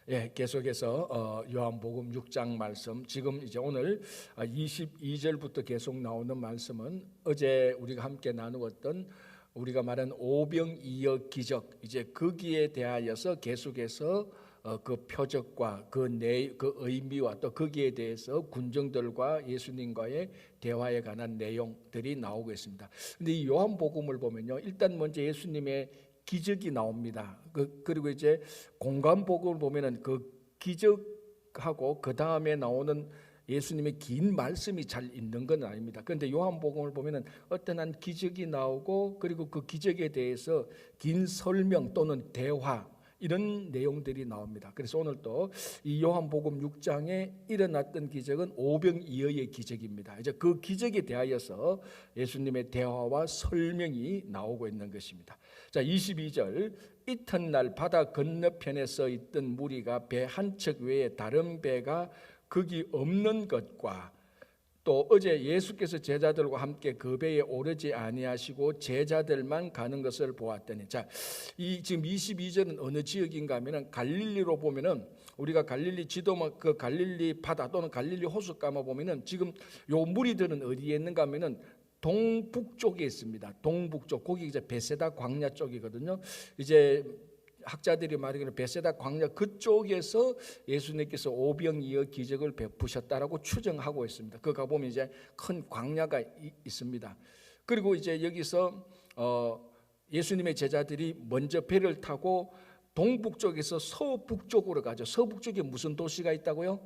계속해서 요한복음 6장 말씀, 지금 이제 오늘 22절부터 계속 나오는 말씀은 어제 우리가 함께 나누었던 우리가 말한 오병이어 기적, 이제 거기에 대하여서 계속해서 그 표적과 그 의미와 또 거기에 대해서 군정들과 예수님과의 대화에 관한 내용들이 나오고 있습니다. 근데 이 요한복음을 보면요, 일단 먼저 예수님의 기적이 나옵니다. 그리고 이제 공관복음을 보면은 그 기적하고 그 다음에 나오는 예수님의 긴 말씀이 잘 있는 건 아닙니다. 그런데 요한복음을 보면은 어떤 한 기적이 나오고 그리고 그 기적에 대해서 긴 설명 또는 대화, 이런 내용들이 나옵니다. 그래서 오늘 또 이 요한복음 6장에 일어났던 기적은 오병이어의 기적입니다. 이제 그 기적에 대하여서 예수님의 대화와 설명이 나오고 있는 것입니다. 자, 22절, 이튿날 바다 건너편에 서 있던 무리가 배 한 척 외에 다른 배가 거기 없는 것과 또 어제 예수께서 제자들과 함께 그 배에 오르지 아니하시고 제자들만 가는 것을 보았더니, 자, 이 지금 22절은 어느 지역인가 하면은 갈릴리로 보면은 우리가 갈릴리 지도막 그 갈릴리 바다 또는 갈릴리 호숫가만 보면은 지금 요 무리들은 어디에 있는가 하면은 동북쪽에 있습니다. 동북쪽, 거기 이제 베세다 광야 쪽이거든요. 이제 학자들이 말하기를 베세다 광야 그쪽에서 예수님께서 오병이어 기적을 베푸셨다라고 추정하고 있습니다. 그 가보면 이제 큰 광야가 있습니다. 그리고 이제 여기서 예수님의 제자들이 먼저 배를 타고 동북쪽에서 서북쪽으로 가죠. 서북쪽에 무슨 도시가 있다고요?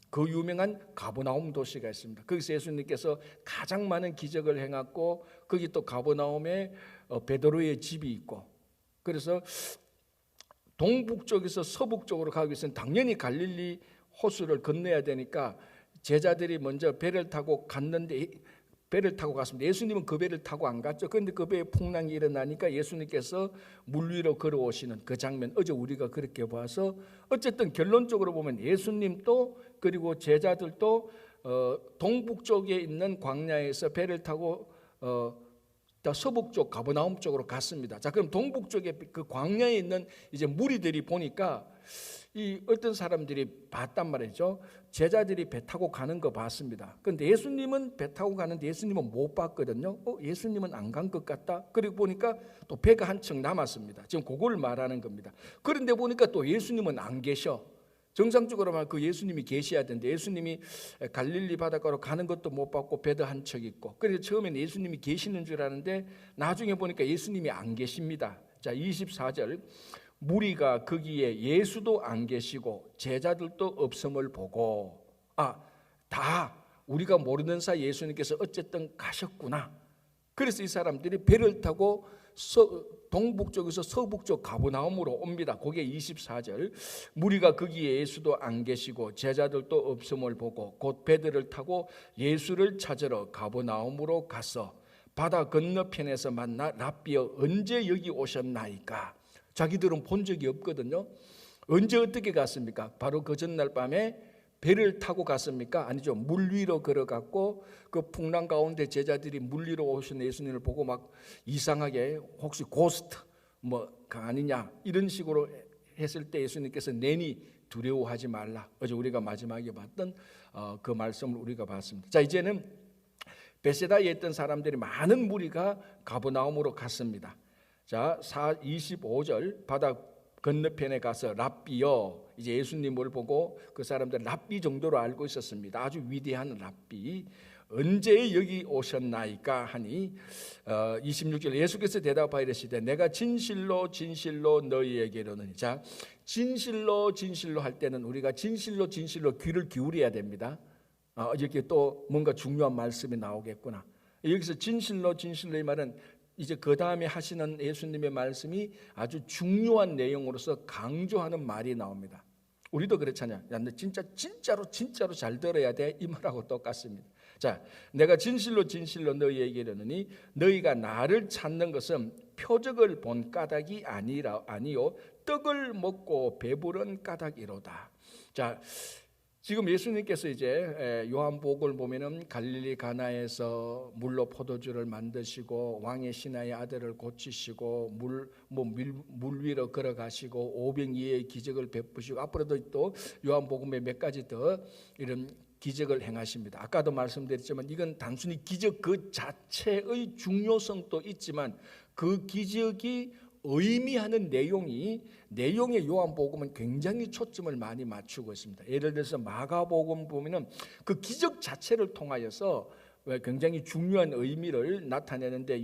그 유명한 가버나움 도시가 있습니다. 거기서 예수님께서 가장 많은 기적을 행했고, 거기 또 가버나움에 베드로의 집이 있고, 그래서 동북쪽에서 서북쪽으로 가기 위해서는 당연히 갈릴리 호수를 건너야 되니까 제자들이 먼저 배를 타고 갔는데, 배를 타고 갔습니다. 예수님은 그 배를 타고 안 갔죠. 그런데 그 배에 풍랑이 일어나니까 예수님께서 물 위로 걸어오시는 그 장면, 어제 우리가 그렇게 봐서 어쨌든 결론적으로 보면 예수님도 그리고 제자들도 동북쪽에 있는 광야에서 배를 타고 서북쪽 가버나움 쪽으로 갔습니다. 자, 그럼 동북쪽에 그 광야에 있는 이제 무리들이 보니까 이 어떤 사람들이 봤단 말이죠. 제자들이 배 타고 가는 거 봤습니다. 그런데 예수님은 배 타고 가는데 예수님은 못 봤거든요. 예수님은 안 간 것 같다. 그리고 보니까 또 배가 한 척 남았습니다. 지금 그걸 말하는 겁니다. 그런데 보니까 또 예수님은 안 계셔. 정상적으로 말하면 그 예수님이 계셔야 되는데 예수님이 갈릴리 바닷가로 가는 것도 못 봤고 배도 한 척 있고, 그래서 처음에는 예수님이 계시는 줄 아는데 나중에 보니까 예수님이 안 계십니다. 자, 24절, 무리가 거기에 예수도 안 계시고 제자들도 없음을 보고, 다 우리가 모르는 사이 예수님께서 어쨌든 가셨구나. 그래서 이 사람들이 배를 타고 동북쪽에서 서북쪽 가버나움으로 옵니다. 거기에 24절, 무리가 거기에 예수도 안 계시고 제자들도 없음을 보고 곧 배들을 타고 예수를 찾으러 가버나움으로 가서 바다 건너편에서 만나 랍비여 언제 여기 오셨나이까. 자기들은 본 적이 없거든요. 언제 어떻게 갔습니까? 바로 그 전날 밤에 배를 타고 갔습니까? 아니죠. 물 위로 걸어갔고 그 풍랑 가운데 제자들이 물 위로 오신 예수님을 보고 막 이상하게 혹시 고스트 아니냐 이런 식으로 했을 때 예수님께서 내니 두려워하지 말라. 어제 우리가 마지막에 봤던 그 말씀을 우리가 봤습니다. 자, 이제는 베세다에 있던 사람들이 많은 무리가 가버나움으로 갔습니다. 자, 25절, 바다 건너편에 가서 랍비여, 이제 예수님을 보고 그 사람들 랍비 정도로 알고 있었습니다. 아주 위대한 랍비, 언제 여기 오셨나이까 하니 26절, 예수께서 대답하여 이르시되 내가 진실로 진실로 너희에게 이르노니. 자, 진실로 진실로 할 때는 우리가 진실로 진실로 귀를 기울여야 됩니다. 이렇게 또 뭔가 중요한 말씀이 나오겠구나. 여기서 진실로 진실로 이 말은 이제 그 다음에 하시는 예수님의 말씀이 아주 중요한 내용으로서 강조하는 말이 나옵니다. 우리도 그렇잖아요. 야, 너 진짜로 잘 들어야 돼. 이 말하고 똑같습니다. 자, 내가 진실로 진실로 너희에게 이르노니 너희가 나를 찾는 것은 표적을 본 까닭이 아니요 떡을 먹고 배부른 까닭이로다. 자, 지금 예수님께서 이제 요한복음을 보면은 갈릴리 가나에서 물로 포도주를 만드시고 왕의 신하의 아들을 고치시고 물 위로 걸어가시고 오병이의 기적을 베푸시고 앞으로도 또 요한복음에 몇 가지 더 이런 기적을 행하십니다. 아까도 말씀드렸지만 이건 단순히 기적 그 자체의 중요성도 있지만 그 기적이 의미하는 내용의 요한복음은 굉장히 초점을 많이 맞추고 있습니다. 예를 들어서 마가복음 보면은 그 기적 자체를 통하여서 굉장히 중요한 의미를 나타내는데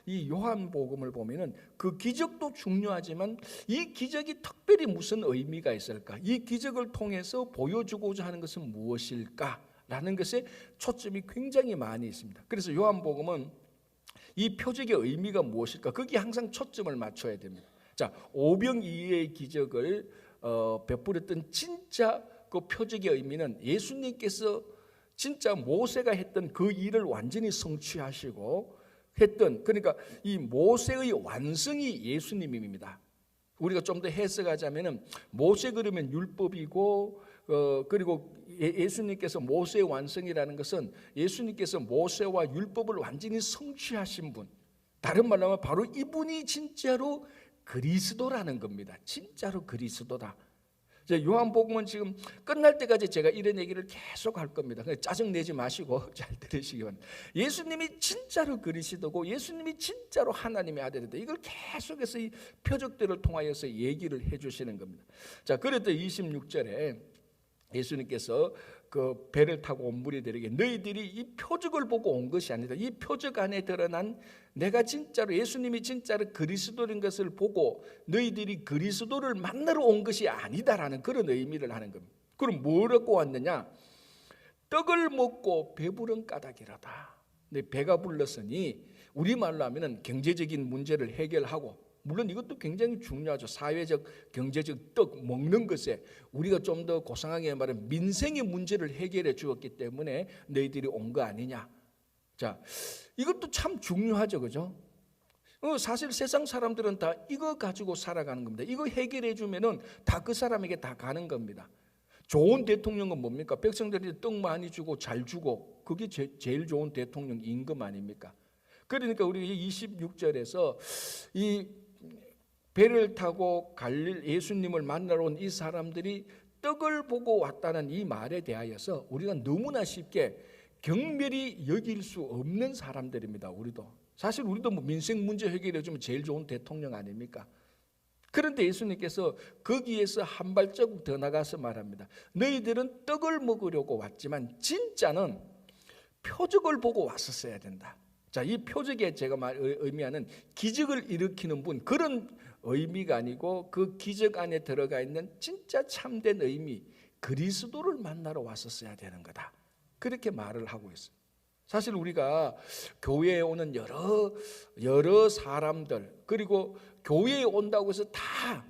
이 요한복음을 보면은 그 기적도 중요하지만 이 기적이 특별히 무슨 의미가 있을까? 이 기적을 통해서 보여주고자 하는 것은 무엇일까라는 것에 초점이 굉장히 많이 있습니다. 그래서 요한복음은 이 표적의 의미가 무엇일까? 거기에 항상 초점을 맞춰야 됩니다. 자, 오병이어의 기적을 베풀었던 진짜 그 표적의 의미는 예수님께서 진짜 모세가 했던 그 일을 완전히 성취하시고 했던, 그러니까 이 모세의 완성이 예수님입니다. 우리가 좀 더 해석하자면은 모세 그러면 율법이고 그리고 예수님께서 모세의 완성이라는 것은 예수님께서 모세와 율법을 완전히 성취하신 분, 다른 말로 하면 바로 이분이 진짜로 그리스도라는 겁니다. 진짜로 그리스도다. 요한복음은 지금 끝날 때까지 제가 이런 얘기를 계속 할 겁니다. 짜증내지 마시고 잘 들으시기 바랍니다. 예수님이 진짜로 그리스도고 예수님이 진짜로 하나님의 아들이다. 이걸 계속해서 이 표적들을 통하여서 얘기를 해주시는 겁니다. 자, 그랬더니 26절에 예수님께서 그 배를 타고 온 무리들에게 너희들이 이 표적을 보고 온 것이 아니다. 이 표적 안에 드러난 내가 진짜로 예수님이 진짜로 그리스도인 것을 보고 너희들이 그리스도를 만나러 온 것이 아니다라는 그런 의미를 하는 겁니다. 그럼 뭘 얻고 왔느냐? 떡을 먹고 배부른 까닭이라다. 근데 배가 불렀으니 우리말로 하면은 경제적인 문제를 해결하고, 물론 이것도 굉장히 중요하죠. 사회적, 경제적 떡 먹는 것에 우리가 좀 더 고상하게 말하면 민생의 문제를 해결해 주었기 때문에 너희들이 온 거 아니냐. 자, 이것도 참 중요하죠, 그죠? 사실 세상 사람들은 다 이거 가지고 살아가는 겁니다. 이거 해결해 주면은 다 그 사람에게 다 가는 겁니다. 좋은 대통령은 뭡니까? 백성들이 떡 많이 주고 잘 주고, 그게 제일 좋은 대통령 임금 아닙니까? 그러니까 우리 26절에서 이 배를 타고 예수님을 만나러 온 이 사람들이 떡을 보고 왔다는 이 말에 대하여서 우리가 너무나 쉽게 경멸이 여길 수 없는 사람들입니다. 사실 우리도 뭐 민생 문제 해결해 주면 제일 좋은 대통령 아닙니까? 그런데 예수님께서 거기에서 한 발자국 더 나가서 말합니다. 너희들은 떡을 먹으려고 왔지만 진짜는 표적을 보고 왔었어야 된다. 자, 이 표적에 제가 의미하는 기적을 일으키는 분, 그런 의미가 아니고 그 기적 안에 들어가 있는 진짜 참된 의미, 그리스도를 만나러 왔었어야 되는 거다. 그렇게 말을 하고 있어요. 사실 우리가 교회에 오는 여러 사람들, 그리고 교회에 온다고 해서 다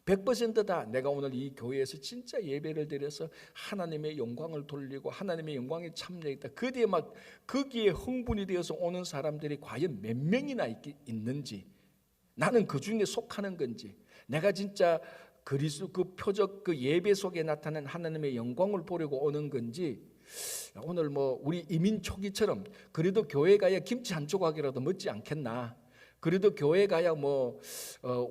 100%다 내가 오늘 이 교회에서 진짜 예배를 드려서 하나님의 영광을 돌리고 하나님의 영광에 참여했다, 그뒤에 막 거기에 흥분이 되어서 오는 사람들이 과연 몇 명이나 있는지, 나는 그 중에 속하는 건지, 내가 진짜 그리스도 그 표적 그 예배 속에 나타난 하나님의 영광을 보려고 오는 건지, 오늘 뭐 우리 이민 초기처럼 그래도 교회 가야 김치 한 조각이라도 먹지 않겠나, 그래도 교회 가야 뭐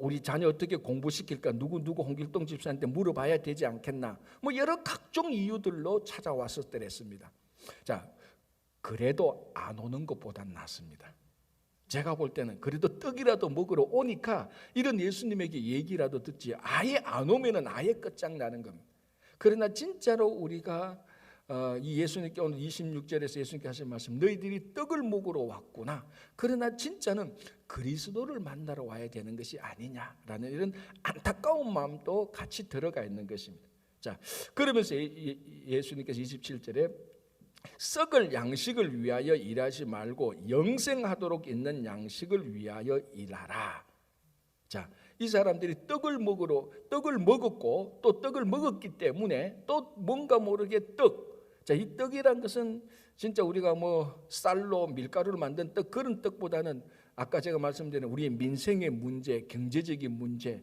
우리 자녀 어떻게 공부시킬까, 누구 홍길동 집사한테 물어봐야 되지 않겠나, 뭐 여러 각종 이유들로 찾아왔었더랬습니다. 자, 그래도 안 오는 것보단 낫습니다. 제가 볼 때는 그래도 떡이라도 먹으러 오니까 이런 예수님에게 얘기라도 듣지, 아예 안 오면은 아예 끝장나는 겁니다. 그러나 진짜로 우리가 이 예수님께 오늘 26절에서 예수님께 하신 말씀, 너희들이 떡을 먹으러 왔구나, 그러나 진짜는 그리스도를 만나러 와야 되는 것이 아니냐라는 이런 안타까운 마음도 같이 들어가 있는 것입니다. 자, 그러면서 예수님께서 27절에 썩을 양식을 위하여 일하지 말고 영생하도록 있는 양식을 위하여 일하라. 자, 이 사람들이 떡을 먹었고 또 떡을 먹었기 때문에 또 뭔가 모르게 자, 이 떡이란 것은 진짜 우리가 뭐 쌀로 밀가루를 만든 떡, 그런 떡보다는 아까 제가 말씀드린 우리의 민생의 문제, 경제적인 문제,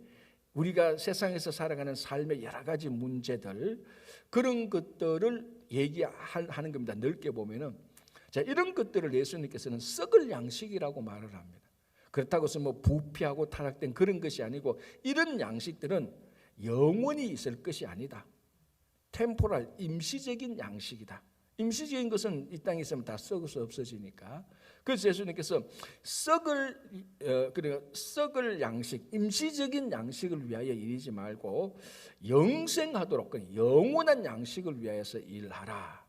우리가 세상에서 살아가는 삶의 여러 가지 문제들, 그런 것들을 얘기하는 겁니다. 넓게 보면은. 자, 이런 것들을 예수님께서는 썩을 양식이라고 말을 합니다. 그렇다고 해서 뭐 부패하고 타락된 그런 것이 아니고, 이런 양식들은 영원히 있을 것이 아니다. 템포럴, 임시적인 양식이다. 임시적인 것은 이 땅에 있으면 다 썩어서 없어지니까. 그래서 예수님께서 썩을 양식, 임시적인 양식을 위하여 일하지 말고 영생하도록, 영원한 양식을 위하여서 일하라,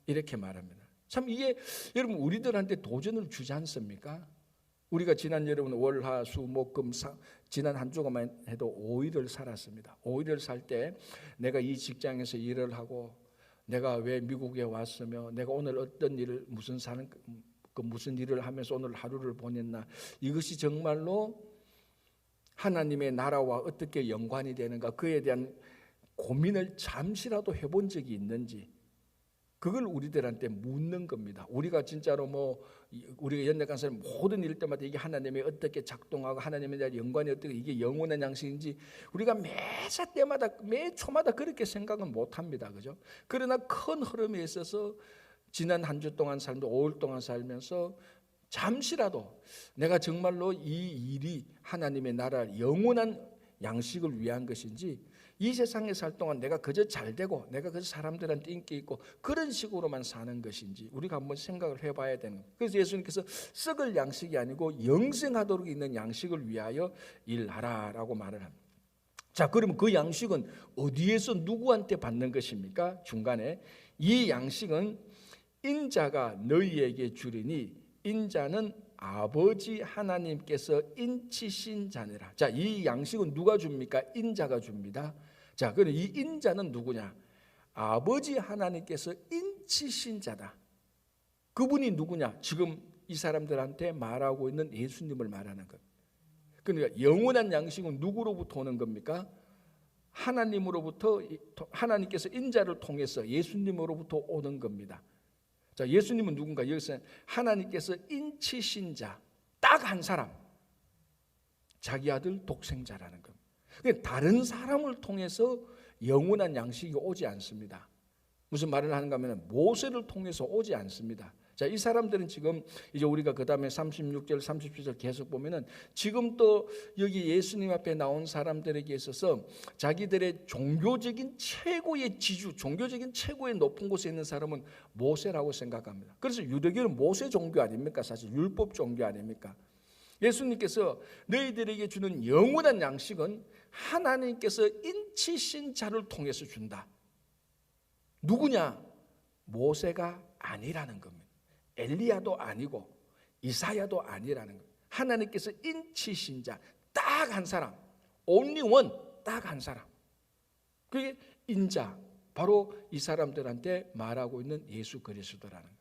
이렇게 말합니다. 참 이게 여러분 우리들한테 도전을 주지 않습니까? 우리가 지난 여러분 월화수목금 지난 한 주간만 해도 5일을 살았습니다. 5일을 살 때 내가 이 직장에서 일을 하고, 내가 왜 미국에 왔으며, 내가 오늘 어떤 일을 무슨 일을 하면서 오늘 하루를 보냈나, 이것이 정말로 하나님의 나라와 어떻게 연관이 되는가, 그에 대한 고민을 잠시라도 해본 적이 있는지, 그걸 우리들한테 묻는 겁니다. 우리가 진짜로 우리가 연약한 사람 모든 일 때마다 이게 하나님이 어떻게 작동하고 하나님에 대한 연관이 어떻게, 이게 영원한 양식인지 우리가 매사 때마다 매 초마다 그렇게 생각은 못합니다. 그죠? 그러나 큰 흐름에 있어서 지난 한 주 동안 살면서 5일 동안 살면서 잠시라도 내가 정말로 이 일이 하나님의 나라 영원한 양식을 위한 것인지, 이 세상에 살 동안 내가 그저 잘되고 내가 그저 사람들한테 인기 있고 그런 식으로만 사는 것인지 우리가 한번 생각을 해봐야 되는 거예요. 그래서 예수님께서 썩을 양식이 아니고 영생하도록 있는 양식을 위하여 일하라라고 말을 합니다. 자, 그러면 그 양식은 어디에서 누구한테 받는 것입니까? 중간에 이 양식은 인자가 너희에게 주리니 인자는 아버지 하나님께서 인치신 자니라. 자, 이 양식은 누가 줍니까? 인자가 줍니다. 자, 그럼 이 인자는 누구냐? 아버지 하나님께서 인치신 자다. 그분이 누구냐? 지금 이 사람들한테 말하고 있는 예수님을 말하는 것. 그러니까 영원한 양식은 누구로부터 오는 겁니까? 하나님으로부터, 하나님께서 인자를 통해서 예수님으로부터 오는 겁니다. 자, 예수님은 누군가? 여기서 하나님께서 인치신 자, 딱 한 사람, 자기 아들 독생자라는 겁니다. 다른 사람을 통해서 영원한 양식이 오지 않습니다. 무슨 말을 하는가 하면 모세를 통해서 오지 않습니다. 자, 이 사람들은 지금 이제 우리가 그 다음에 36절, 37절 계속 보면은 지금 또 여기 예수님 앞에 나온 사람들에게 있어서 자기들의 종교적인 최고의 지주, 종교적인 최고의 높은 곳에 있는 사람은 모세라고 생각합니다. 그래서 유대교는 모세 종교 아닙니까? 사실 율법 종교 아닙니까? 예수님께서 너희들에게 주는 영원한 양식은 하나님께서 인치신 자를 통해서 준다. 누구냐? 모세가 아니라는 겁니다. 엘리야도 아니고 이사야도 아니라는 거예요. 하나님께서 인치신 자, 딱 한 사람, only one, 딱 한 사람. 그게 인자, 바로 이 사람들한테 말하고 있는 예수 그리스도라는 거예요.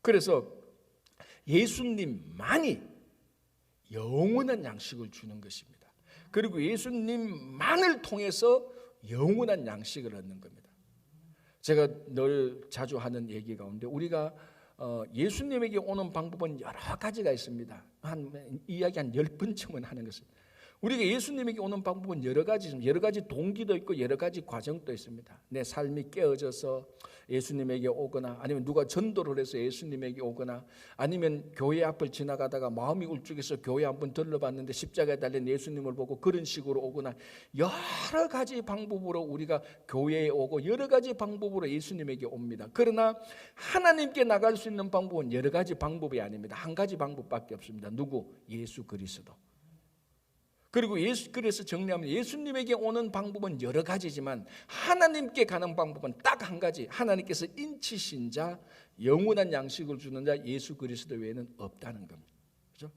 그래서 예수님만이 영원한 양식을 주는 것입니다. 그리고 예수님만을 통해서 영원한 양식을 얻는 겁니다. 제가 늘 자주 하는 얘기 가운데 우리가 예수님에게 오는 방법은 여러 가지가 있습니다. 이야기 한 10번쯤은 하는 것입니다. 우리가 예수님에게 오는 방법은 여러 가지 동기도 있고 여러 가지 과정도 있습니다. 내 삶이 깨어져서 예수님에게 오거나, 아니면 누가 전도를 해서 예수님에게 오거나, 아니면 교회 앞을 지나가다가 마음이 울적해서 교회 한번 들러봤는데 십자가에 달린 예수님을 보고 그런 식으로 오거나, 여러 가지 방법으로 우리가 교회에 오고 여러 가지 방법으로 예수님에게 옵니다. 그러나 하나님께 나갈 수 있는 방법은 여러 가지 방법이 아닙니다. 한 가지 방법밖에 없습니다. 누구? 예수 그리스도. 그리고 그래서 정리하면 예수님에게 오는 방법은 여러 가지지만 하나님께 가는 방법은 딱 한 가지. 하나님께서 인치신 자, 영원한 양식을 주는 자 예수 그리스도 외에는 없다는 겁니다. 그렇죠?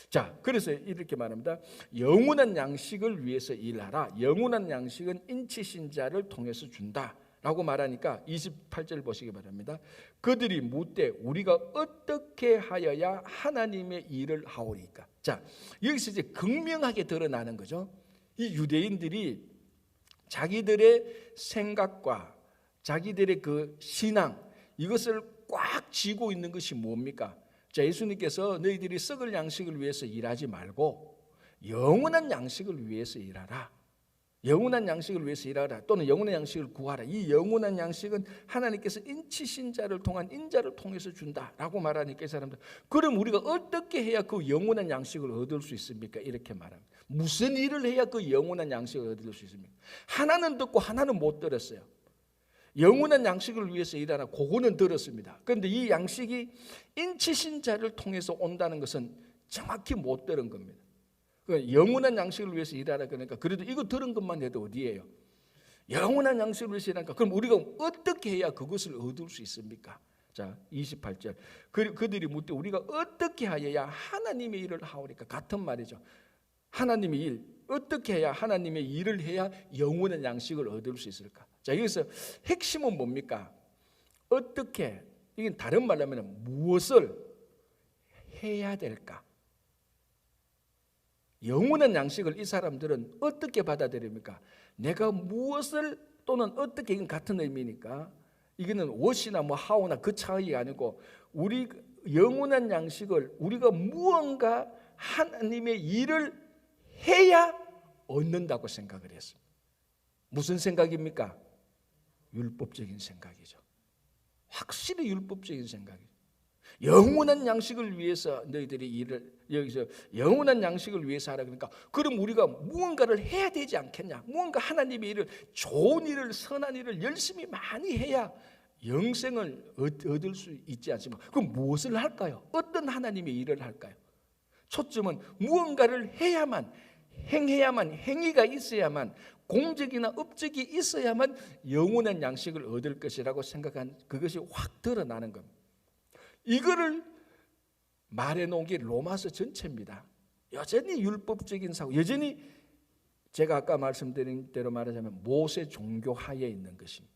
자, 그래서 이렇게 말합니다. 영원한 양식을 위해서 일하라. 영원한 양식은 인치신 자를 통해서 준다 라고 말하니까 28절 보시기 바랍니다. 그들이 묻되 우리가 어떻게 하여야 하나님의 일을 하오리까? 자, 여기서 이제 극명하게 드러나는 거죠. 이 유대인들이 자기들의 생각과 자기들의 그 신앙, 이것을 꽉 쥐고 있는 것이 뭡니까? 자, 예수님께서 너희들이 썩을 양식을 위해서 일하지 말고 영원한 양식을 위해서 일하라. 영원한 양식을 위해서 일하라. 또는 영원한 양식을 구하라. 이 영원한 양식은 하나님께서 인치신 자를 통한 인자를 통해서 준다라고 말하니까 이 사람들, 그럼 우리가 어떻게 해야 그 영원한 양식을 얻을 수 있습니까? 이렇게 말합니다. 무슨 일을 해야 그 영원한 양식을 얻을 수 있습니까? 하나는 듣고 하나는 못 들었어요. 영원한 양식을 위해서 일하라, 그거는 들었습니다. 그런데 이 양식이 인치신 자를 통해서 온다는 것은 정확히 못 들은 겁니다. 영원한 양식을 위해서 일하라 그러니까 그래도 이거 들은 것만 해도 어디예요? 영원한 양식을 위해서 일하니까 그럼 우리가 어떻게 해야 그것을 얻을 수 있습니까? 자, 28절. 그들이 묻되 우리가 어떻게 하여야 하나님의 일을 하오리까? 같은 말이죠. 하나님의 일, 어떻게 해야 하나님의 일을 해야 영원한 양식을 얻을 수 있을까? 자, 여기서 핵심은 뭡니까? 어떻게, 이건 다른 말로 하면 무엇을 해야 될까? 영원한 양식을 이 사람들은 어떻게 받아들입니까? 내가 무엇을 또는 어떻게, 이건 같은 의미니까 이거는 what이나 뭐 how나 그 차이가 아니고 우리 영원한 양식을 우리가 무언가 하나님의 일을 해야 얻는다고 생각을 했습니다. 무슨 생각입니까? 율법적인 생각이죠. 확실히 율법적인 생각이죠. 영원한 양식을 위해서 너희들이 일을, 여기서 영원한 양식을 위해서 하라 그러니까 그럼 우리가 무언가를 해야 되지 않겠냐? 무언가 하나님의 일을, 좋은 일을, 선한 일을 열심히 많이 해야 영생을 얻을 수 있지 않습니까? 그럼 무엇을 할까요? 어떤 하나님의 일을 할까요? 초점은 무언가를 해야만, 행해야만, 행위가 있어야만, 공적이나 업적이 있어야만 영원한 양식을 얻을 것이라고 생각한 그것이 확 드러나는 겁니다. 이거를 말해놓은 게 로마서 전체입니다. 여전히 율법적인 사고, 여전히 제가 아까 말씀드린 대로 말하자면 모세 종교 하에 있는 것입니다.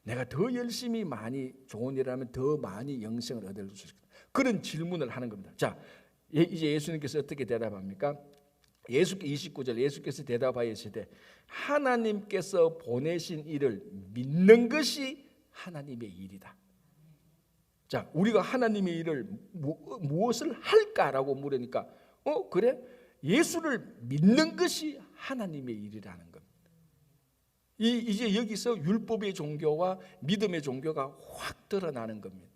내가 더 열심히 많이 좋은 일을 하면 더 많이 영생을 얻을 수 있다. 그런 질문을 하는 겁니다. 자, 이제 예수님께서 어떻게 대답합니까? 29절 예수께서 대답하시되 하나님께서 보내신 일을 믿는 것이 하나님의 일이다. 자, 우리가 하나님의 일을 무엇을 할까라고 물으니까 그래? 예수를 믿는 것이 하나님의 일이라는 겁니다. 이제 여기서 율법의 종교와 믿음의 종교가 확 드러나는 겁니다.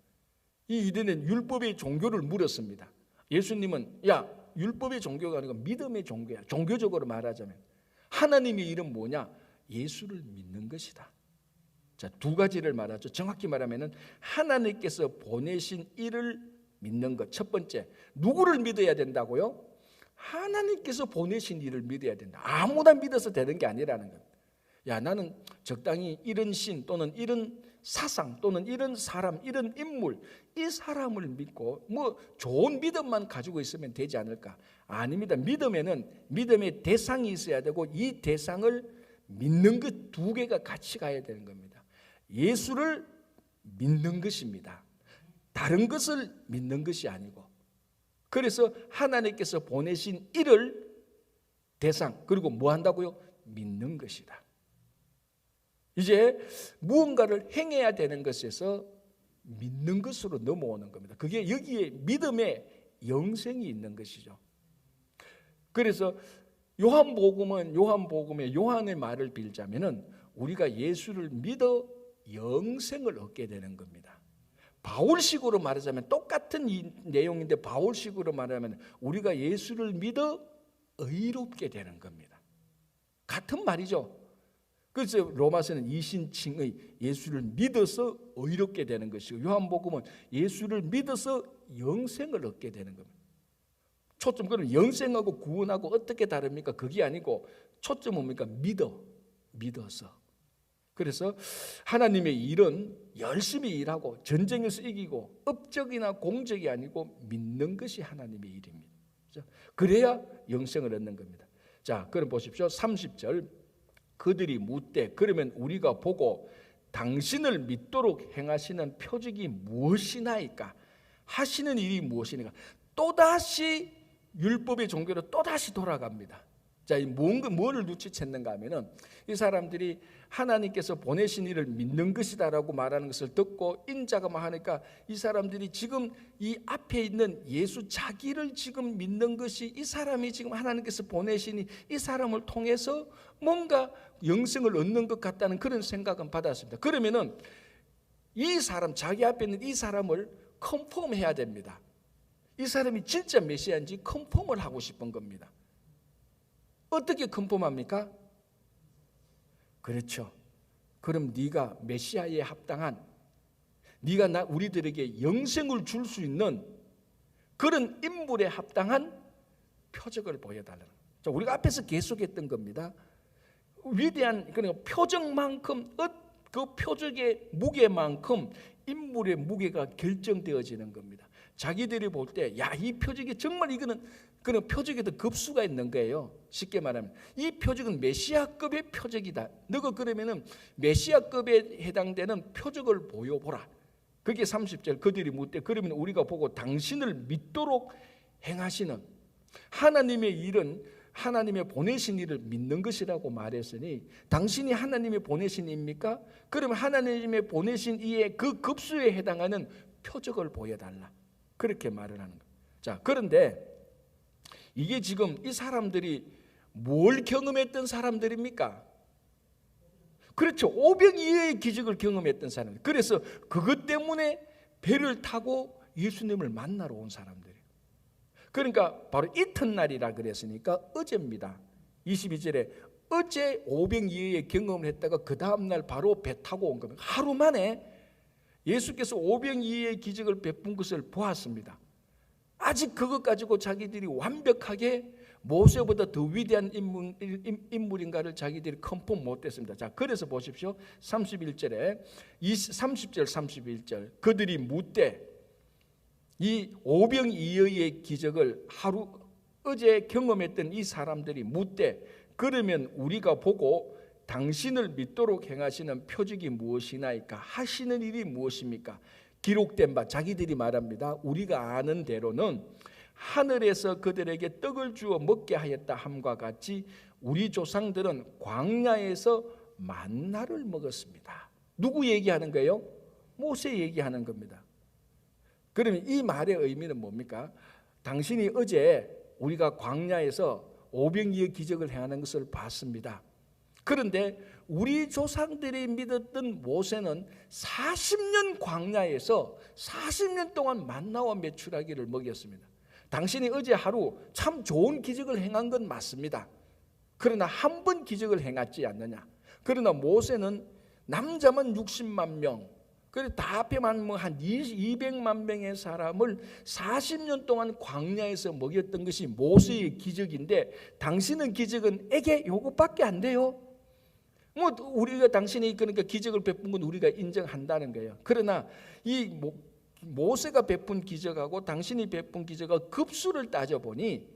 이 유대는 율법의 종교를 물었습니다. 예수님은 율법의 종교가 아니고 믿음의 종교야. 종교적으로 말하자면 하나님의 일은 뭐냐? 예수를 믿는 것이다. 자, 두 가지를 말하죠. 정확히 말하면은 하나님께서 보내신 일을 믿는 것. 첫 번째, 누구를 믿어야 된다고요? 하나님께서 보내신 일을 믿어야 된다. 아무나 믿어서 되는 게 아니라는 것. 나는 적당히 이런 신 또는 이런 사상 또는 이런 사람, 이런 인물, 이 사람을 믿고 뭐 좋은 믿음만 가지고 있으면 되지 않을까? 아닙니다. 믿음에는 믿음의 대상이 있어야 되고 이 대상을 믿는 것 두 개가 같이 가야 되는 겁니다. 예수를 믿는 것입니다. 다른 것을 믿는 것이 아니고. 그래서 하나님께서 보내신 일을 대상, 그리고 뭐 한다고요? 믿는 것이다. 이제 무언가를 행해야 되는 것에서 믿는 것으로 넘어오는 겁니다. 그게 여기에 믿음의 영생이 있는 것이죠. 그래서 요한복음의 요한의 말을 빌자면은 우리가 예수를 믿어 영생을 얻게 되는 겁니다. 바울식으로 말하자면 똑같은 이 내용인데 바울식으로 말하면 우리가 예수를 믿어 의롭게 되는 겁니다. 같은 말이죠. 그래서 로마서는 이신칭의 예수를 믿어서 의롭게 되는 것이고 요한복음은 예수를 믿어서 영생을 얻게 되는 겁니다. 초점, 그럼 영생하고 구원하고 어떻게 다릅니까? 그게 아니고 초점은 뭡니까? 믿어서. 그래서 하나님의 일은 열심히 일하고 전쟁에서 이기고 업적이나 공적이 아니고 믿는 것이 하나님의 일입니다. 그래야 영생을 얻는 겁니다. 자, 그럼 보십시오. 30절 그들이 묻되 그러면 우리가 보고 당신을 믿도록 행하시는 표적이 무엇이나이까? 하시는 일이 무엇이니까? 또다시 율법의 종교로 또다시 돌아갑니다. 자, 뭐를 눈치챘는가 하면은 이 사람들이 하나님께서 보내신 이를 믿는 것이다라고 말하는 것을 듣고 인자가 막 하니까 이 사람들이 지금 이 앞에 있는 예수 자기를 지금 믿는 것이 이 사람이 지금 하나님께서 보내신 이 사람을 통해서 뭔가 영생을 얻는 것 같다는 그런 생각은 받았습니다. 그러면은 이 사람, 자기 앞에 있는 이 사람을 컨펌해야 됩니다. 이 사람이 진짜 메시아인지 컨펌을 하고 싶은 겁니다. 어떻게 컨펌합니까? 그렇죠. 그럼 네가 메시아에 합당한, 네가 우리들에게 영생을 줄 수 있는 그런 인물에 합당한 표적을 보여달라는 거예요. 자, 우리가 앞에서 계속했던 겁니다. 위대한 그러니까 표적만큼 그 표적의 무게만큼 인물의 무게가 결정되어지는 겁니다. 자기들이 볼 때 야, 이 표적이 정말 이거는 그런 표적에도 급수가 있는 거예요. 쉽게 말하면 이 표적은 메시아급의 표적이다. 너가 그러면은 메시아급에 해당되는 표적을 보여보라. 그게 30절 그들이 묻되 그러면 우리가 보고 당신을 믿도록 행하시는 하나님의 일은 하나님의 보내신 일을 믿는 것이라고 말했으니 당신이 하나님의 보내신 입니까? 그러면 하나님의 보내신 이의 그 급수에 해당하는 표적을 보여달라. 그렇게 말을 하는 거예요. 자, 그런데 이게 지금 이 사람들이 뭘 경험했던 사람들입니까? 그렇죠. 오병이어의 기적을 경험했던 사람들. 그래서 그것 때문에 배를 타고 예수님을 만나러 온 사람들이에요. 그러니까 바로 이튿날이라 그랬으니까 어제입니다. 22절에 어제 오병이어의 경험을 했다가 그 다음날 바로 배 타고 온 겁니다. 하루 만에 예수께서 오병이어의 기적을 베푼 것을 보았습니다. 아직 그것 가지고 자기들이 완벽하게 모세보다 더 위대한 인물인가를 자기들이 컨펌 못했습니다. 자, 그래서 보십시오. 31절에 30절 31절 그들이 묻되 이 오병이어의 기적을 어제 경험했던 이 사람들이 묻되 그러면 우리가 보고 당신을 믿도록 행하시는 표적이 무엇이나이까? 하시는 일이 무엇입니까? 기록된 바 자기들이 말합니다. 우리가 아는 대로는 하늘에서 그들에게 떡을 주어 먹게 하였다 함과 같이 우리 조상들은 광야에서 만나를 먹었습니다. 누구 얘기하는 거예요? 모세 얘기하는 겁니다. 그러면 이 말의 의미는 뭡니까? 당신이 어제 우리가 광야에서 오병이어 기적을 행하는 것을 봤습니다. 그런데 우리 조상들이 믿었던 모세는 40년 광야에서 40년 동안 만나와 메추라기를 먹였습니다. 당신이 어제 하루 참 좋은 기적을 행한 건 맞습니다. 그러나 한 번 기적을 행하지 않느냐. 그러나 모세는 남자만 60만 명, 그리고 다 합해만 한 200만 명의 사람을 40년 동안 광야에서 먹였던 것이 모세의 기적인데 당신은 기적은 에게 요것밖에 안 돼요. 뭐 우리가 당신이 그러니까 기적을 베푼 건 우리가 인정한다는 거예요. 그러나 이 모세가 베푼 기적하고 당신이 베푼 기적과 급수를 따져보니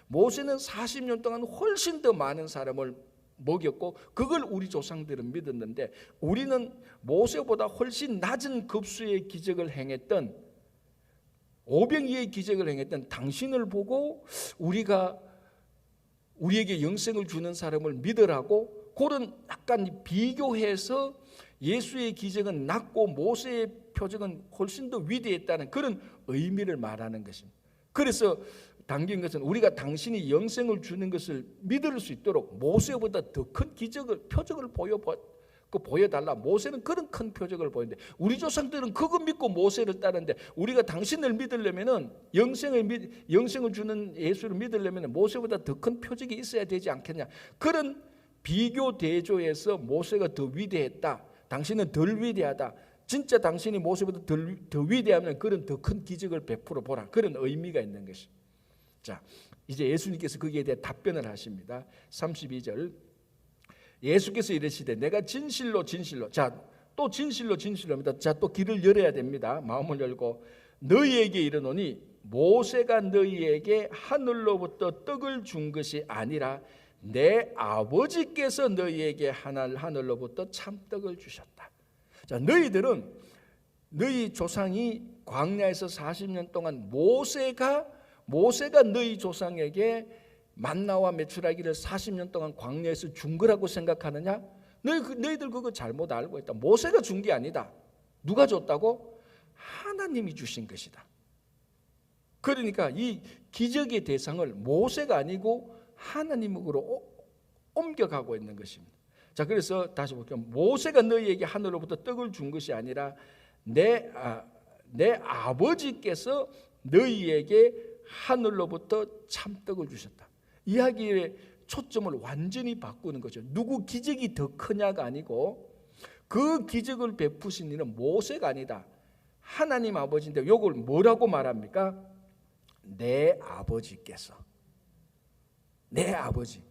모세는 40년 동안 훨씬 더 많은 사람을 먹였고 그걸 우리 조상들은 믿었는데 우리는 모세보다 훨씬 낮은 급수의 기적을 행했던 오병이어의 기적을 행했던 당신을 보고 우리에게 영생을 주는 사람을 믿으라고 그런 약간 비교해서 예수의 기적은 낮고 모세의 표적은 훨씬 더 위대했다는 그런 의미를 말하는 것입니다. 그래서 당긴 것은 우리가 당신이 영생을 주는 것을 믿을 수 있도록 모세보다 더 큰 표적을 보여달라. 모세는 그런 큰 표적을 보였는데 우리 조상들은 그거 믿고 모세를 따르는데 우리가 당신을 믿으려면은 영생을 주는 예수를 믿으려면 모세보다 더 큰 표적이 있어야 되지 않겠냐. 그런 비교 대조에서 모세가 더 위대했다. 당신은 덜 위대하다. 진짜 당신이 모세보다 더 위대하면 그런 더 큰 기적을 베풀어 보라. 그런 의미가 있는 것입니다. 자, 이제 예수님께서 거기에 대해 답변을 하십니다. 32절 예수께서 이르시되 내가 진실로 자, 또 진실로입니다. 자, 또 길을 열어야 됩니다. 마음을 열고 너희에게 이르노니 모세가 너희에게 하늘로부터 떡을 준 것이 아니라 내 아버지께서 너희에게 하늘로부터 참떡을 주셨다. 자, 너희 조상이 광야에서 40년 동안 모세가 너희 조상에게 만나와 메추라기를 40년 동안 광야에서 준 거라고 생각하느냐? 너희들 그거 잘못 알고 있다. 모세가 준 게 아니다. 누가 줬다고? 하나님이 주신 것이다. 그러니까 이 기적의 대상을 모세가 아니고 하나님으로 옮겨가고 있는 것입니다. 자, 그래서 다시 볼게요. 모세가 너희에게 하늘로부터 떡을 준 것이 아니라 내 아버지께서 너희에게 하늘로부터 참떡을 주셨다. 이야기의 초점을 완전히 바꾸는 거죠. 누구 기적이 더 크냐가 아니고 그 기적을 베푸신 이는 모세가 아니다. 하나님 아버지인데 이걸 뭐라고 말합니까? 내 아버지께서. 내 아버지.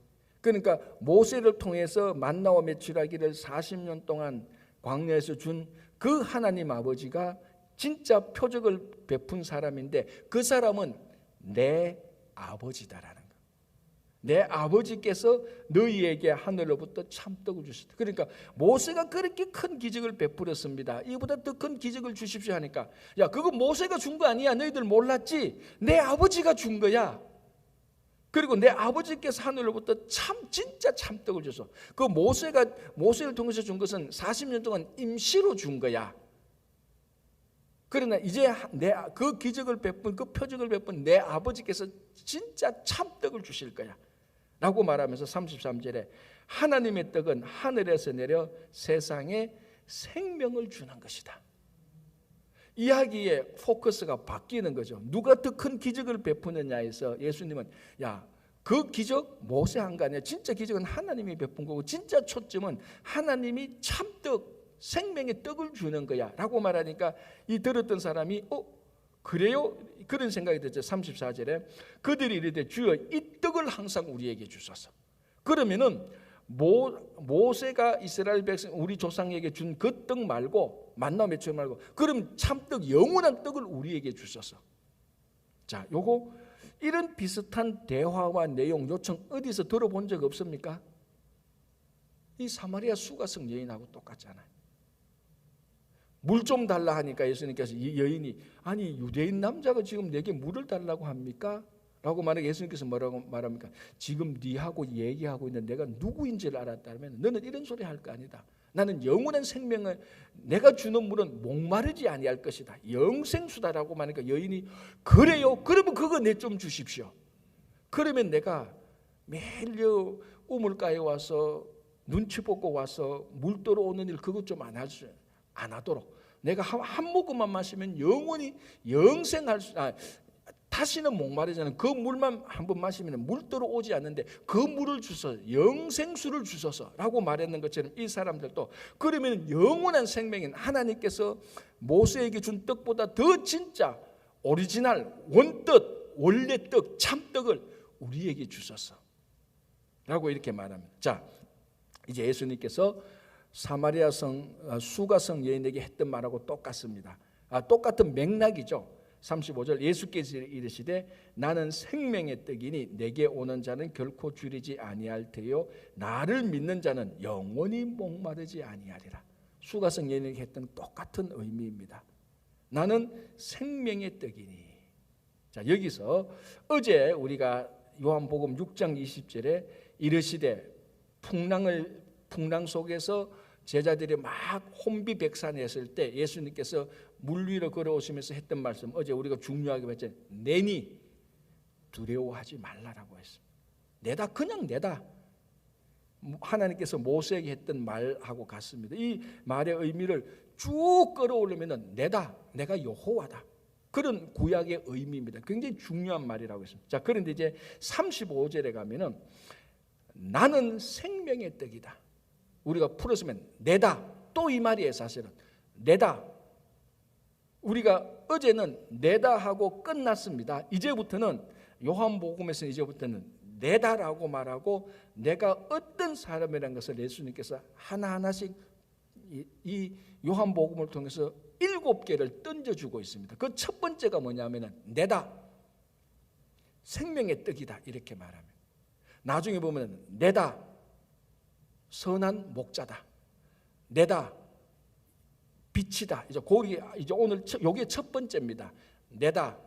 그러니까 모세를 통해서 만나와 메추라기를 40년 동안 광야에서 준 그 하나님 아버지가 진짜 표적을 베푼 사람인데 그 사람은 내 아버지다라는 거예요. 내 아버지께서 너희에게 하늘로부터 참떡을 주셨다. 그러니까 모세가 그렇게 큰 기적을 베풀었습니다. 이보다 더 큰 기적을 주십시오 하니까 야, 그거 모세가 준 거 아니야. 너희들 몰랐지? 내 아버지가 준 거야. 그리고 내 아버지께서 하늘로부터 진짜 참떡을 줘서 그 모세를 통해서 준 것은 40년 동안 임시로 준 거야. 그러나 이제 그 기적을 베푼 그 표적을 베푼 내 아버지께서 진짜 참떡을 주실 거야 라고 말하면서 33절에 하나님의 떡은 하늘에서 내려 세상에 생명을 주는 것이다. 이야기의 포커스가 바뀌는 거죠. 누가 더 큰 기적을 베푸느냐에서 예수님은 야, 그 기적 모세 한 거 아니야. 진짜 기적은 하나님이 베푼 거고 진짜 초점은 하나님이 참떡 생명의 떡을 주는 거야 라고 말하니까 이 들었던 사람이 그래요? 그런 생각이 들죠. 34절에 그들이 이르되 주여 이 떡을 항상 우리에게 주소서. 그러면은 모세가 이스라엘 백성 우리 조상에게 준 그 떡 말고 만나 메추 말고 그럼 참떡 영원한 떡을 우리에게 주소서. 자, 요거 이런 비슷한 대화와 내용 요청 어디서 들어본 적 없습니까? 이 사마리아 수가성 여인하고 똑같잖아요. 물 좀 달라 하니까 예수님께서 이 여인이 아니 유대인 남자가 지금 내게 물을 달라고 합니까? 라고 말하니까 예수님께서 뭐라고 말합니까? 지금 네하고 얘기하고 있는 내가 누구인지를 알았다면 너는 이런 소리 할 거 아니다. 나는 영원한 생명을 내가 주는 물은 목마르지 아니할 것이다. 영생수다라고 말하니까 여인이 그래요? 그러면 그거 내 좀 주십시오. 그러면 내가 매일 우물가에 와서 눈치 보고 와서 물 떠오는 일 그것 좀 안 하도록 내가 한 모금만 마시면 영원히 영생할 수 다시는 목마르지 않은 그 물만 한 번 마시면 물 들어오지 않는데 그 물을 주소서 영생수를 주소서 라고 말했는 것처럼 이 사람들도 그러면 영원한 생명인 하나님께서 모세에게 준 떡보다 더 진짜 오리지널 원뜻 원래 떡 참떡을 우리에게 주소서 라고 이렇게 말합니다. 자, 이제 예수님께서 사마리아 수가성 여인에게 했던 말하고 똑같습니다. 똑같은 맥락이죠. 35절 예수께서 이르시되 나는 생명의 떡이니 내게 오는 자는 결코 줄이지 아니할 테요 나를 믿는 자는 영원히 목마르지 아니하리라. 수가성 여인에게 했던 똑같은 의미입니다. 나는 생명의 떡이니. 자, 여기서 어제 우리가 요한복음 6장 20절에 이르시되 풍랑 속에서 제자들이 막 혼비백산에 했을 때 예수님께서 물 위로 걸어오시면서 했던 말씀 어제 우리가 중요하게 봤잖아요. 내니 두려워하지 말라라고 했습니다. 내다 그냥 내다. 하나님께서 모세에게 했던 말하고 같습니다. 이 말의 의미를 쭉 끌어올리면 내다 내가 여호와다. 그런 구약의 의미입니다. 굉장히 중요한 말이라고 했습니다. 자, 그런데 이제 35절에 가면은 나는 생명의 떡이다. 우리가 풀었으면 내다. 또 이 말이에요. 사실은 내다. 우리가 어제는 내다 하고 끝났습니다. 이제부터는 요한복음에서는 이제부터는 내다라고 말하고 내가 어떤 사람이라는 것을 예수님께서 하나하나씩 이 요한복음을 통해서 7개를 던져주고 있습니다. 그 첫 번째가 뭐냐면 내다. 생명의 떡이다. 이렇게 말합니다. 나중에 보면 내다. 선한 목자다. 내다. 빛이다. 이제 오늘 요게 첫 번째입니다. 내다.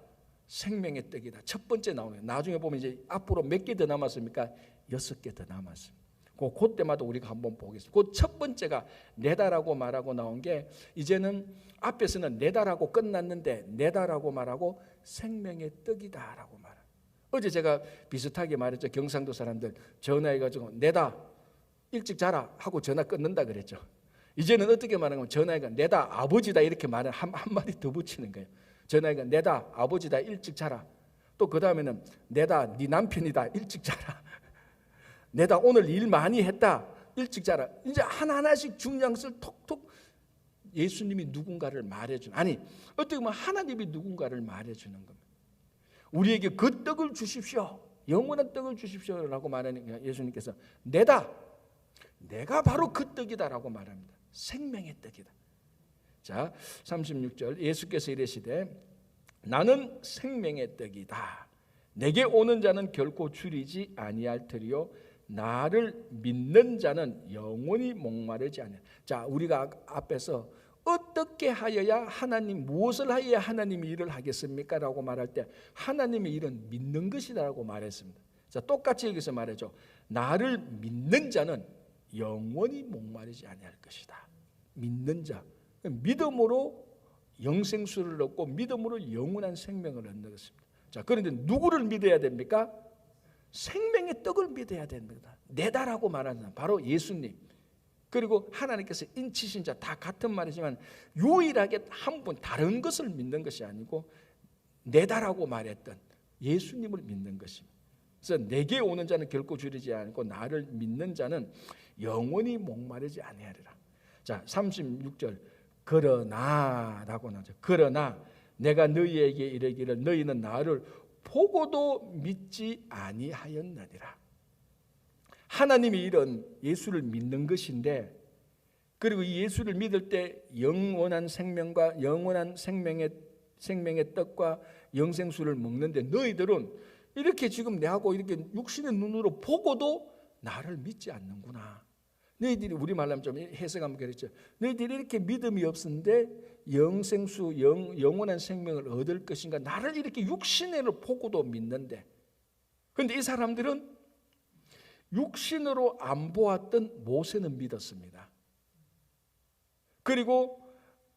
생명의 떡이다. 첫 번째 나오는 거예요. 나중에 보면 이제 앞으로 몇 개 더 남았습니까? 6개 더 남았습니다. 그때마다 우리가 한번 보겠습니다. 그 첫 번째가 내다라고 말하고 나온 게 이제는 앞에서는 내다라고 끝났는데 내다라고 말하고 생명의 떡이다라고 말합니다. 어제 제가 비슷하게 말했죠. 경상도 사람들 전화해가지고 내다 일찍 자라 하고 전화 끊는다 그랬죠. 이제는 어떻게 말하면 전화해가 내다 아버지다 이렇게 말을 한 마디 더 붙이는 거예요. 전화해가 내다 아버지다 일찍 자라. 또 그 다음에는 내다 네 남편이다 일찍 자라. 내다 오늘 일 많이 했다 일찍 자라. 이제 하나하나씩 중요한 것을 톡톡 예수님이 누군가를 말해주는, 아니 어떻게 보면 하나님이 누군가를 말해주는 겁니다. 우리에게 그 떡을 주십시오, 영원한 떡을 주십시오라고 말하는 예수님께서 내다, 내가 바로 그 떡이다라고 말합니다. 생명의 떡이다. 자 36절 예수께서 이르시되 나는 생명의 떡이다. 내게 오는 자는 결코 줄이지 아니할 터리요 나를 믿는 자는 영원히 목마르지 않으리라. 자 우리가 앞에서 어떻게 하여야 하나님, 무엇을 하여야 하나님이 일을 하겠습니까? 라고 말할 때 하나님의 일은 믿는 것이라고 말했습니다. 자 똑같이 여기서 말해줘. 나를 믿는 자는 영원히 목마르지 아니할 것이다. 믿는 자, 믿음으로 영생수를 얻고 믿음으로 영원한 생명을 얻는 것입니다. 자 그런데 누구를 믿어야 됩니까? 생명의 떡을 믿어야 됩니다. 내다라고 말하는 바로 예수님, 그리고 하나님께서 인치신 자, 다 같은 말이지만 유일하게 한 분 다른 것을 믿는 것이 아니고 내다라고 말했던 예수님을 믿는 것입니다. 그래서 내게 오는 자는 결코 줄이지 않고 나를 믿는 자는 영원히 목마르지 아니하리라. 자 36절 그러나라고 나오죠. 그러나 내가 너희에게 이르기를 너희는 나를 보고도 믿지 아니하였느니라. 하나님의 일은 예수를 믿는 것인데, 그리고 이 예수를 믿을 때 영원한 생명과 영원한 생명의 떡과 영생수를 먹는데 너희들은 이렇게 지금 내하고 이렇게 육신의 눈으로 보고도 나를 믿지 않는구나. 너희들이 우리말로 하면 좀 해석하면 그렇죠. 너희들이 이렇게 믿음이 없는데 영생수 영원한 생명을 얻을 것인가, 나를 이렇게 육신으로 보고도 믿는데. 그런데 이 사람들은 육신으로 안 보았던 모세는 믿었습니다. 그리고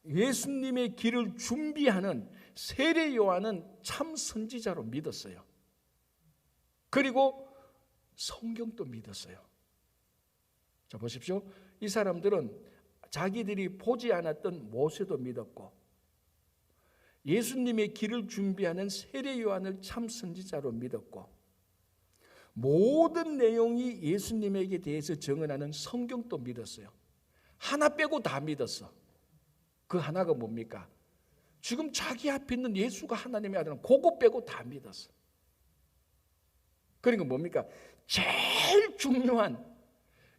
예수님의 길을 준비하는 세례 요한은 참 선지자로 믿었어요. 그리고 성경도 믿었어요. 자 보십시오. 이 사람들은 자기들이 보지 않았던 모세도 믿었고 예수님의 길을 준비하는 세례 요한을 참 선지자로 믿었고 모든 내용이 예수님에게 대해서 증언하는 성경도 믿었어요. 하나 빼고 다 믿었어. 그 하나가 뭡니까? 지금 자기 앞에 있는 예수가 하나님의 아들은 그거 빼고 다 믿었어. 그러니까 뭡니까? 제일 중요한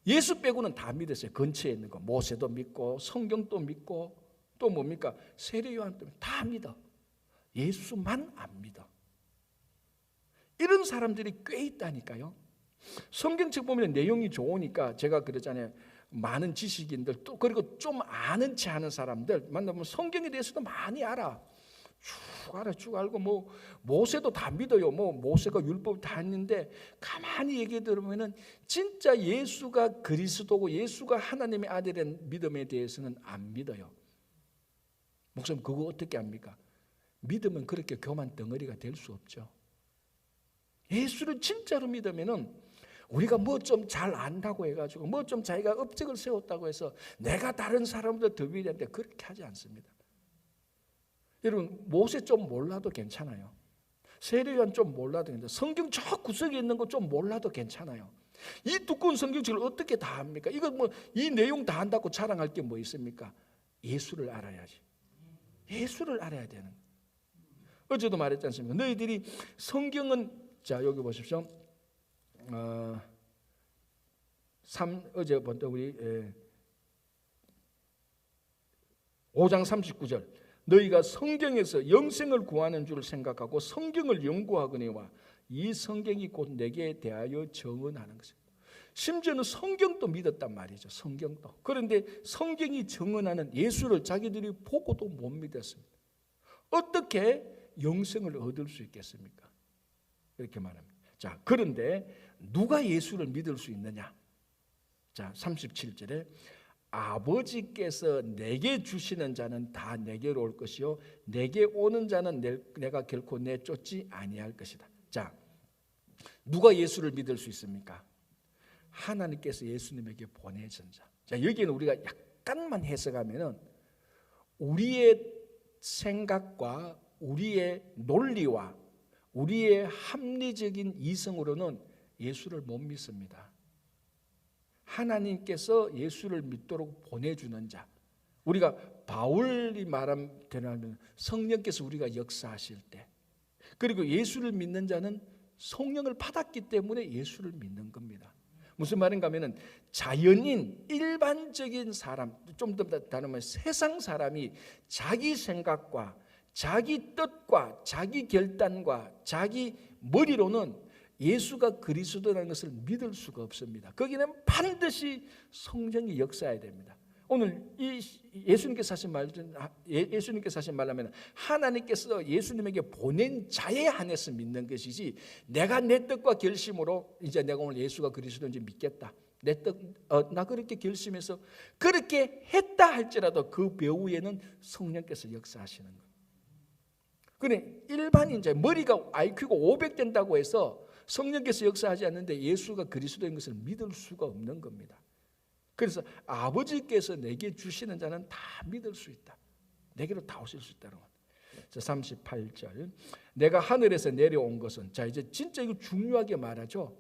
예수 빼고는 다 믿었어요. 근처에 있는 거 모세도 믿고 성경도 믿고 또 뭡니까? 세례 요한도 다 믿어. 예수만 안 믿어. 이런 사람들이 꽤 있다니까요. 성경책 보면 내용이 좋으니까 제가 그러잖아요. 많은 지식인들 또 그리고 좀 아는 체 하는 사람들 만나면 성경에 대해서도 많이 알아. 쭉 알고 뭐 모세도 다 믿어요. 뭐 모세가 율법 다 했는데 가만히 얘기 들으면은 진짜 예수가 그리스도고 예수가 하나님의 아들인 믿음에 대해서는 안 믿어요. 목사님 그거 어떻게 합니까? 믿으면 그렇게 교만 덩어리가 될 수 없죠. 예수를 진짜로 믿으면은 우리가 뭐 좀 잘 안다고 해가지고 뭐 좀 자기가 업적을 세웠다고 해서 내가 다른 사람보다 더 위대한데 그렇게 하지 않습니다. 여러분 모세 좀 몰라도 괜찮아요. 세례요한 좀 몰라도 괜찮아요. 성경 저 구석에 있는 거 좀 몰라도 괜찮아요. 이 두꺼운 성경책을 어떻게 다 합니까? 이거 뭐 이 내용 다 한다고 자랑할 게 뭐 있습니까? 예수를 알아야지. 예수를 알아야 되는. 어제도 말했지 않습니까? 너희들이 성경은 자 여기 보십시오. 어제 본다 우리 5장 39절 너희가 성경에서 영생을 구하는 줄 생각하고 성경을 연구하거니와 이 성경이 곧 내게 대하여 증언하는 것입니다. 심지어는 성경도 믿었단 말이죠. 성경도. 그런데 성경이 증언하는 예수를 자기들이 보고도 못 믿었습니다. 어떻게 영생을 얻을 수 있겠습니까? 이렇게 말합니다. 자, 그런데 누가 예수를 믿을 수 있느냐? 자, 37절에 아버지께서 내게 주시는 자는 다 내게로 올 것이요 내게 오는 자는 내가 결코 내쫓지 아니할 것이다. 자, 누가 예수를 믿을 수 있습니까? 하나님께서 예수님에게 보내신 자. 자, 여기는 우리가 약간만 해석하면은 우리의 생각과 우리의 논리와 우리의 합리적인 이성으로는 예수를 못 믿습니다. 하나님께서 예수를 믿도록 보내주는 자. 우리가 바울이 말한 대로하면 성령께서 우리가 역사하실 때, 그리고 예수를 믿는 자는 성령을 받았기 때문에 예수를 믿는 겁니다. 무슨 말인가 하면은 자연인 일반적인 사람, 좀 더 다르면 세상 사람이 자기 생각과 자기 뜻과 자기 결단과 자기 머리로는 예수가 그리스도라는 것을 믿을 수가 없습니다. 거기는 반드시 성령이 역사해야 됩니다. 오늘 이 예수님께서 하신 말하면 하나님께서 예수님에게 보낸 자에 한해서 믿는 것이지, 내가 내 뜻과 결심으로 이제 내가 오늘 예수가 그리스도인지 믿겠다, 내 뜻, 나 그렇게 결심해서 그렇게 했다 할지라도 그 배후에는 성령께서 역사하시는 거예요. 그래, 일반인자 머리가 IQ가 500 된다고 해서 성령께서 역사하지 않는데 예수가 그리스도인 것을 믿을 수가 없는 겁니다. 그래서 아버지께서 내게 주시는 자는 다 믿을 수 있다. 내게로 다 오실 수 있다는 것. 38절. 내가 하늘에서 내려온 것은, 자 이제 진짜 이거 중요하게 말하죠.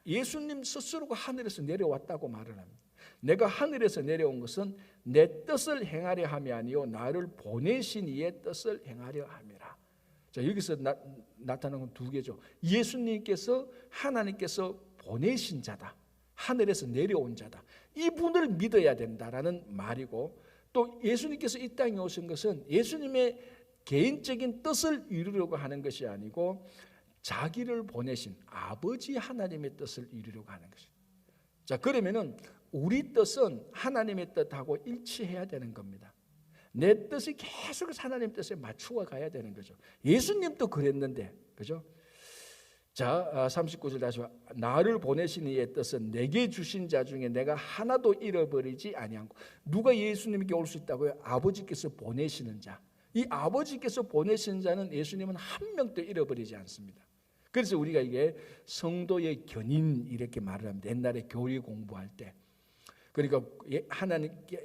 예수님 스스로가 하늘에서 내려왔다고 말을 합니다. 내가 하늘에서 내려온 것은 내 뜻을 행하려 함이 아니요 나를 보내신 이의 뜻을 행하려 함이라. 자, 여기서 나타나는 건 두 개죠. 예수님께서 하나님께서 보내신 자다, 하늘에서 내려온 자다, 이분을 믿어야 된다라는 말이고, 또 예수님께서 이 땅에 오신 것은 예수님의 개인적인 뜻을 이루려고 하는 것이 아니고 자기를 보내신 아버지 하나님의 뜻을 이루려고 하는 것입니다. 자, 그러면은 우리 뜻은 하나님의 뜻하고 일치해야 되는 겁니다. 내 뜻이 계속 하나님 뜻에 맞추어 가야 되는 거죠. 예수님도 그랬는데, 그죠? 자, 39절 다시 나를 보내신 이의 뜻은 내게 주신 자 중에 내가 하나도 잃어버리지 아니하고. 누가 예수님께 올 수 있다고요? 아버지께서 보내시는 자. 이 아버지께서 보내신 자는 예수님은 한 명도 잃어버리지 않습니다. 그래서 우리가 이게 성도의 견인 이렇게 말을 합니다. 옛날에 교리 공부할 때. 그러니까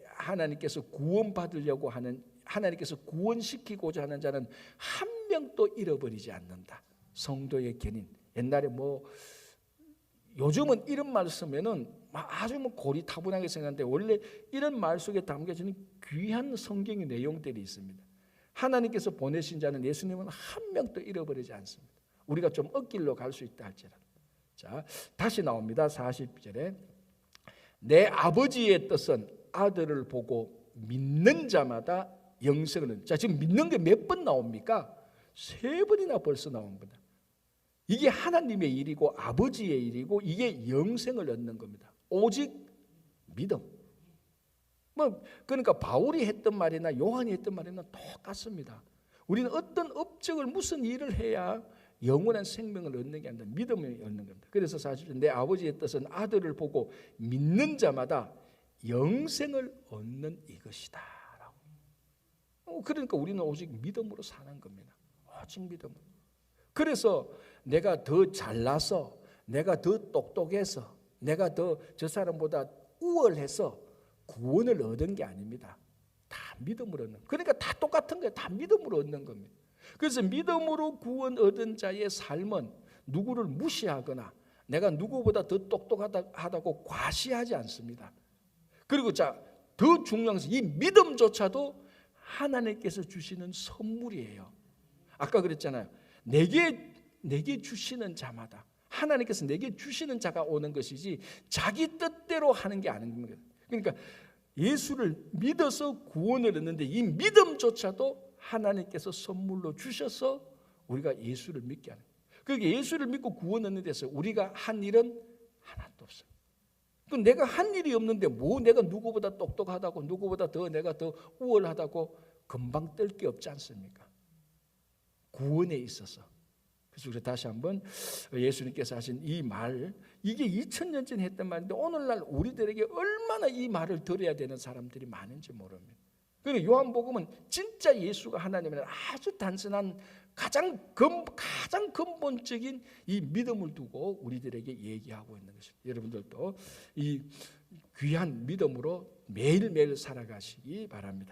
하나님께서 구원받으려고 하는, 하나님께서 구원시키고자 하는 자는 한 명도 잃어버리지 않는다. 성도의 견인. 옛날에 요즘은 이런 말 쓰면은 아주 고리타분하게 생각하는데, 원래 이런 말 속에 담겨지는 귀한 성경의 내용들이 있습니다. 하나님께서 보내신 자는 예수님은 한 명도 잃어버리지 않습니다. 우리가 좀 엇길로 갈 수 있다 할지라도. 자, 다시 나옵니다. 40절에 내 아버지의 뜻은 아들을 보고 믿는 자마다 영생을 얻는. 자, 지금 믿는 게 몇 번 나옵니까? 3번이나 벌써 나옵니다. 이게 하나님의 일이고 아버지의 일이고 이게 영생을 얻는 겁니다. 오직 믿음. 그러니까 바울이 했던 말이나 요한이 했던 말이나 똑같습니다. 우리는 어떤 업적을 무슨 일을 해야 영원한 생명을 얻는 게 아니라 믿음을 얻는 겁니다. 그래서 사실 내 아버지의 뜻은 아들을 보고 믿는 자마다 영생을 얻는 이것이다. 그러니까 우리는 오직 믿음으로 사는 겁니다. 오직 믿음으로. 그래서 내가 더 잘나서, 내가 더 똑똑해서, 내가 더 저 사람보다 우월해서 구원을 얻은 게 아닙니다. 다 믿음으로 얻는. 그러니까 다 똑같은 거예요. 다 믿음으로 얻는 겁니다. 그래서 믿음으로 구원 얻은 자의 삶은 누구를 무시하거나 내가 누구보다 더 똑똑하다고 과시하지 않습니다. 그리고 더 중요한 것은 이 믿음조차도 하나님께서 주시는 선물이에요. 아까 그랬잖아요. 내게 주시는 자마다, 하나님께서 내게 주시는 자가 오는 것이지 자기 뜻대로 하는 게 아닙니다. 그러니까 예수를 믿어서 구원을 얻는데 이 믿음조차도 하나님께서 선물로 주셔서 우리가 예수를 믿게 하는 거예요. 그러니까 예수를 믿고 구원 얻는 데서 우리가 한 일은 하나도 없어요. 내가 한 일이 없는데 내가 누구보다 똑똑하다고, 누구보다 내가 더 우월하다고 금방 뜰 게 없지 않습니까? 구원에 있어서. 그래서 우리 다시 한번 예수님께서 하신 이 말, 이게 2000년 전에 했던 말인데 오늘날 우리들에게 얼마나 이 말을 들어야 되는 사람들이 많은지 모릅니다. 그리고 요한복음은 진짜 예수가 하나님이라는 아주 단순한 가장 근본적인 이 믿음을 두고 우리들에게 얘기하고 있는 것입니다. 여러분들도 이 귀한 믿음으로 매일매일 살아가시기 바랍니다.